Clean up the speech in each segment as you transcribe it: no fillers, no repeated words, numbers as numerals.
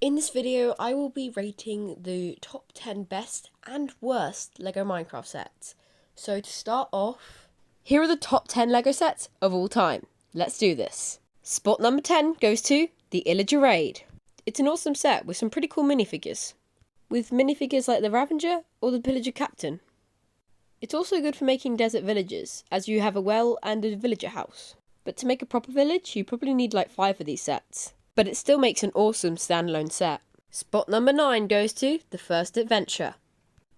In this video, I will be rating the top 10 best and worst LEGO Minecraft sets. So to start off, here are the top 10 LEGO sets of all time. Let's do this. Spot number 10 goes to the Illeger Raid. It's an awesome set with some pretty cool minifigures. With minifigures like the Ravager or the Pillager Captain. It's also good for making desert villages, as you have a well and a villager house. But to make a proper village, you probably need like 5 of these sets. But it still makes an awesome standalone set. Spot number 9 goes to the First Adventure.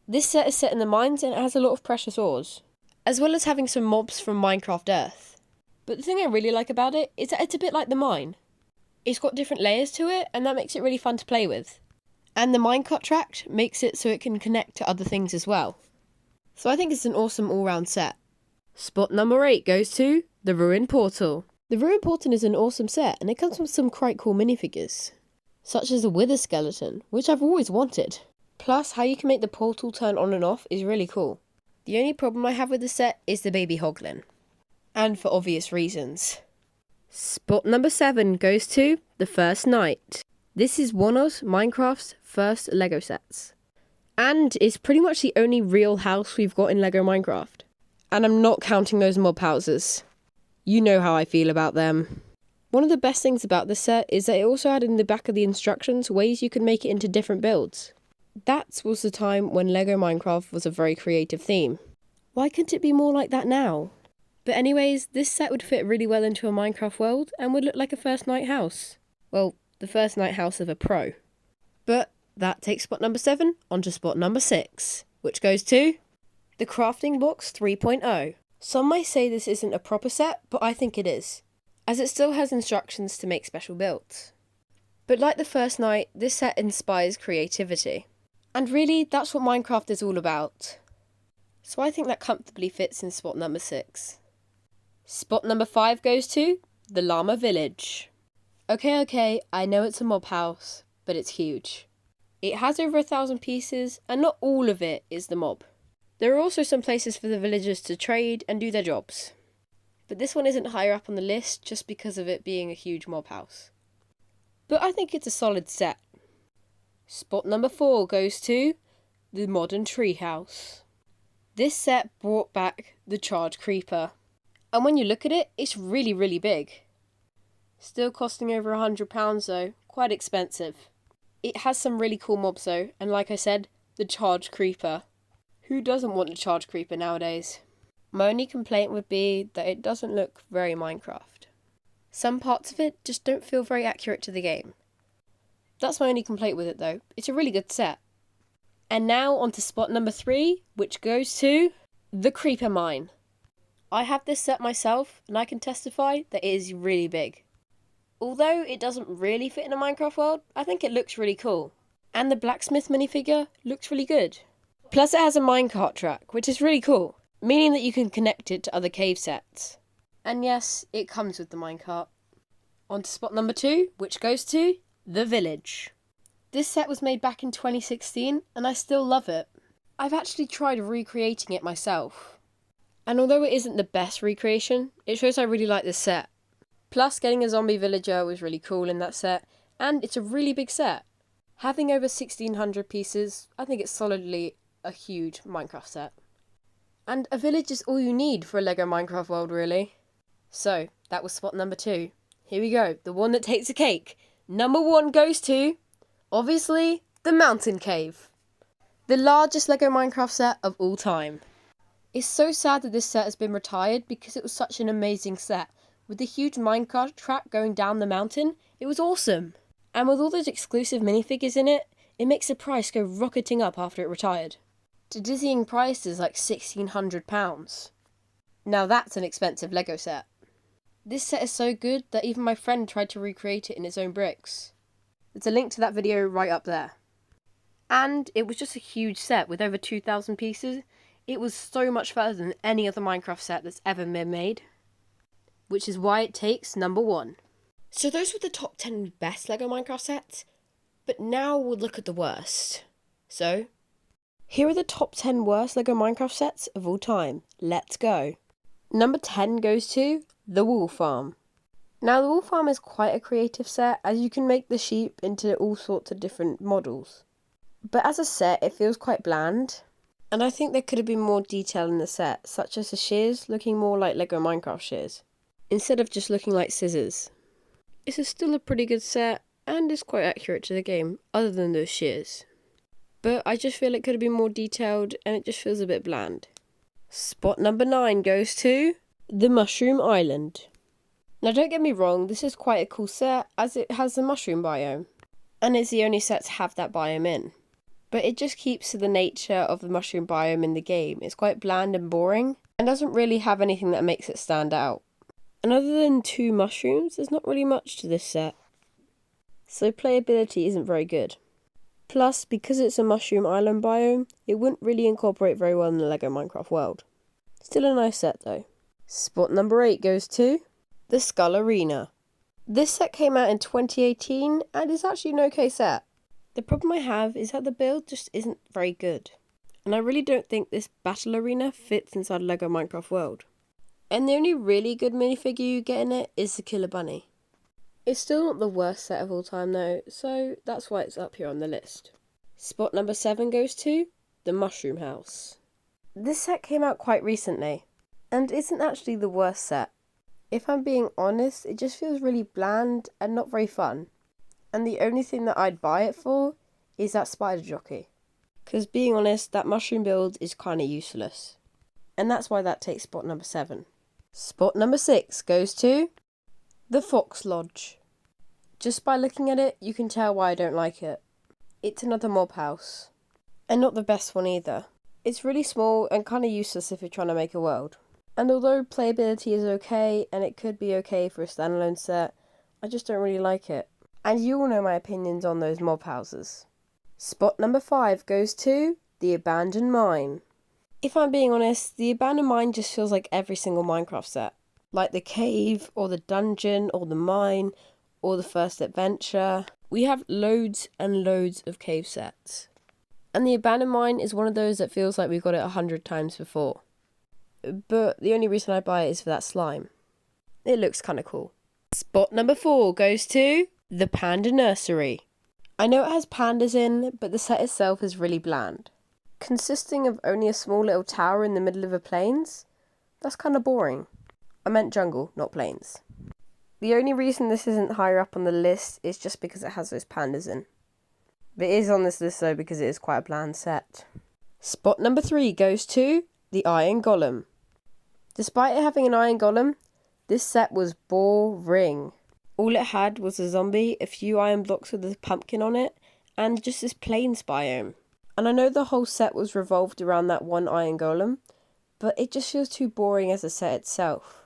This set is set in the mines and it has a lot of precious ores, as well as having some mobs from Minecraft Earth. But the thing I really like about it is that it's a bit like the mine. It's got different layers to it and that makes it really fun to play with. And the minecart track makes it so it can connect to other things as well. So I think it's an awesome all-round set. Spot number 8 goes to the Ruin Portal. The Ruin Portal is an awesome set and it comes with some quite cool minifigures, such as a Wither Skeleton, which I've always wanted. Plus, how you can make the portal turn on and off is really cool. The only problem I have with the set is the baby Hoglin, and for obvious reasons. Spot number 7 goes to the First Night. This is one of Minecraft's first LEGO sets, and it's pretty much the only real house we've got in LEGO Minecraft. And I'm not counting those mob houses. You know how I feel about them. One of the best things about this set is that it also had in the back of the instructions ways you can make it into different builds. That was the time when LEGO Minecraft was a very creative theme. Why couldn't it be more like that now? But anyways, this set would fit really well into a Minecraft world and would look like a First Night house. Well, the First Night house of a pro. But that takes spot number 7 onto spot number 6, which goes to the Crafting Box 3.0. Some may say this isn't a proper set, but I think it is, as it still has instructions to make special builds. But like the First Night, this set inspires creativity. And really, that's what Minecraft is all about. So I think that comfortably fits in spot number 6. Spot number 5 goes to the Llama Village. Okay, I know it's a mob house, but it's huge. It has over 1,000 pieces, and not all of it is the mob. There are also some places for the villagers to trade and do their jobs. But this one isn't higher up on the list just because of it being a huge mob house. But I think it's a solid set. Spot number 4 goes to the Modern Treehouse. This set brought back the Charge Creeper. And when you look at it, it's really, really big. Still costing over £100 though, quite expensive. It has some really cool mobs though, and like I said, the Charge Creeper. Who doesn't want a Charge Creeper nowadays? My only complaint would be that it doesn't look very Minecraft. Some parts of it just don't feel very accurate to the game. That's my only complaint with it though. It's a really good set. And now onto spot number 3, which goes to the Creeper Mine. I have this set myself and I can testify that it is really big. Although it doesn't really fit in a Minecraft world, I think it looks really cool. And the blacksmith minifigure looks really good. Plus it has a minecart track, which is really cool, meaning that you can connect it to other cave sets. And yes, it comes with the minecart. On to spot number 2, which goes to the Village. This set was made back in 2016, and I still love it. I've actually tried recreating it myself. And although it isn't the best recreation, it shows I really like this set. Plus, getting a zombie villager was really cool in that set, and it's a really big set. Having over 1,600 pieces, I think it's solidly a huge Minecraft set. And a village is all you need for a LEGO Minecraft world, really. So, that was spot number 2. Here we go, the one that takes the cake. Number 1 goes to, obviously, the Mountain Cave. The largest LEGO Minecraft set of all time. It's so sad that this set has been retired because it was such an amazing set. With the huge minecart track going down the mountain, it was awesome. And with all those exclusive minifigures in it, it makes the price go rocketing up after it retired. To dizzying prices like £1,600. Now that's an expensive LEGO set. This set is so good that even my friend tried to recreate it in his own bricks. There's a link to that video right up there. And it was just a huge set with over 2,000 pieces. It was so much further than any other Minecraft set that's ever been made. Which is why it takes number 1. So those were the top 10 best LEGO Minecraft sets. But now we'll look at the worst. So, here are the top 10 worst LEGO Minecraft sets of all time. Let's go. Number 10 goes to the Wool Farm. Now the wool farm is quite a creative set, as you can make the sheep into all sorts of different models. But as a set, it feels quite bland. And I think there could have been more detail in the set, such as the shears looking more like Lego Minecraft shears, instead of just looking like scissors. This is still a pretty good set, and is quite accurate to the game, other than those shears. But I just feel it could have been more detailed, and it just feels a bit bland. Spot number 9 goes to the Mushroom Island. Now don't get me wrong, this is quite a cool set, as it has the mushroom biome, and it's the only set to have that biome in. But it just keeps to the nature of the mushroom biome in the game. It's quite bland and boring, and doesn't really have anything that makes it stand out. And other than 2 mushrooms, there's not really much to this set. So playability isn't very good. Plus, because it's a mushroom island biome, it wouldn't really incorporate very well in the Lego Minecraft world. Still a nice set though. Spot number 8 goes to the Skull Arena. This set came out in 2018 and is actually an okay set. The problem I have is that the build just isn't very good. And I really don't think this battle arena fits inside Lego Minecraft world. And the only really good minifigure you get in it is the Killer Bunny. It's still not the worst set of all time though, so that's why it's up here on the list. Spot number 7 goes to the Mushroom House. This set came out quite recently, and isn't actually the worst set. If I'm being honest, it just feels really bland and not very fun. And the only thing that I'd buy it for is that spider jockey. Because being honest, that mushroom build is kind of useless. And that's why that takes spot number 7. Spot number 6 goes to the Fox Lodge. Just by looking at it, you can tell why I don't like it. It's another mob house. And not the best one either. It's really small and kind of useless if you're trying to make a world. And although playability is okay, and it could be okay for a standalone set, I just don't really like it. And you all know my opinions on those mob houses. Spot number 5 goes to the Abandoned Mine. If I'm being honest, the Abandoned Mine just feels like every single Minecraft set. Like the cave, or the dungeon, or the mine, or the first adventure. We have loads and loads of cave sets. And the Abandoned Mine is one of those that feels like we've got it 100 times before. But the only reason I buy it is for that slime. It looks kind of cool. Spot number 4 goes to the Panda Nursery. I know it has pandas in, but the set itself is really bland. Consisting of only a small little tower in the middle of a plains? That's kind of boring. I meant jungle, not plains. The only reason this isn't higher up on the list is just because it has those pandas in. But it is on this list though because it is quite a bland set. Spot number 3 goes to the Iron Golem. Despite it having an Iron Golem, this set was boring. All it had was a zombie, a few iron blocks with a pumpkin on it, and just this plains biome. And I know the whole set was revolved around that one Iron Golem, but it just feels too boring as a set itself.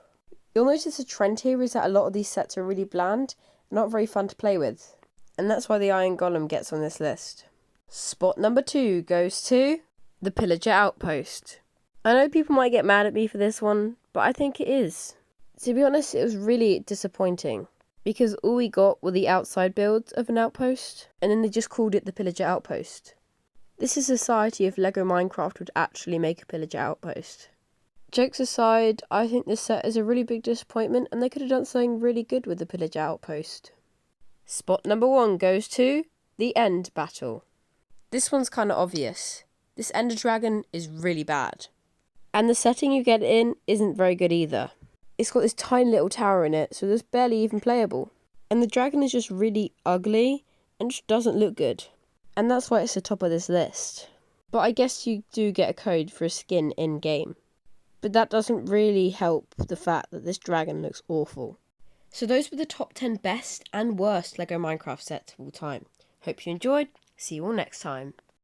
You'll notice a trend here is that a lot of these sets are really bland, and not very fun to play with. And that's why the Iron Golem gets on this list. Spot number 2 goes to the Pillager Outpost. I know people might get mad at me for this one, but I think it is. To be honest, it was really disappointing. Because all we got were the outside builds of an outpost, and then they just called it the Pillager Outpost. This is a society if Lego Minecraft would actually make a Pillager Outpost. Jokes aside, I think this set is a really big disappointment, and they could have done something really good with the Pillager Outpost. Spot number 1 goes to the End Battle. This one's kind of obvious. This Ender Dragon is really bad. And the setting you get in isn't very good either. It's got this tiny little tower in it, so it's barely even playable. And the dragon is just really ugly and just doesn't look good. And that's why it's the top of this list. But I guess you do get a code for a skin in-game. But that doesn't really help the fact that this dragon looks awful. So those were the top 10 best and worst Lego Minecraft sets of all time. Hope you enjoyed. See you all next time.